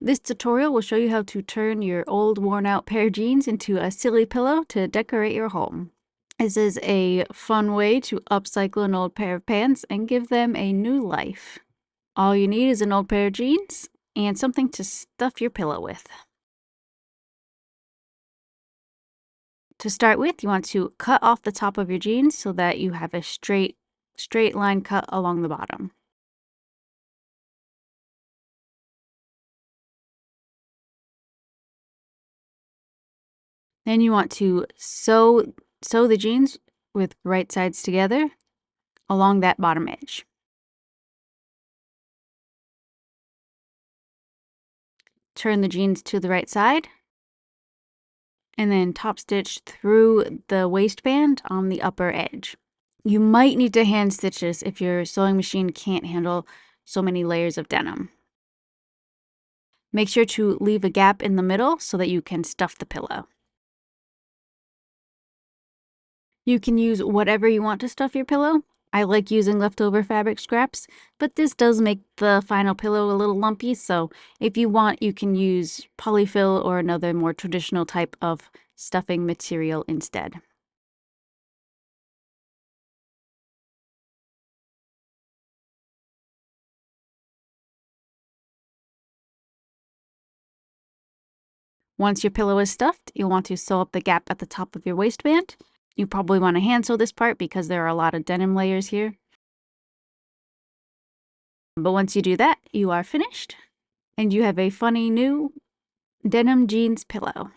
This tutorial will show you how to turn your old worn out pair of jeans into a silly pillow to decorate your home. This is a fun way to upcycle an old pair of pants and give them a new life. All you need is an old pair of jeans and something to stuff your pillow with. To start with, you want to cut off the top of your jeans so that you have a straight line cut along the bottom. Then you want to sew the jeans with right sides together along that bottom edge. Turn the jeans to the right side and then top stitch through the waistband on the upper edge. You might need to hand stitch this if your sewing machine can't handle so many layers of denim. Make sure to leave a gap in the middle so that you can stuff the pillow. You can use whatever you want to stuff your pillow. I like using leftover fabric scraps, but this does make the final pillow a little lumpy, so if you want, you can use polyfill or another more traditional type of stuffing material instead. Once your pillow is stuffed, you'll want to sew up the gap at the top of your waistband. You probably want to hand sew this part because there are a lot of denim layers here. But once you do that, you are finished, and you have a funny new denim jeans pillow.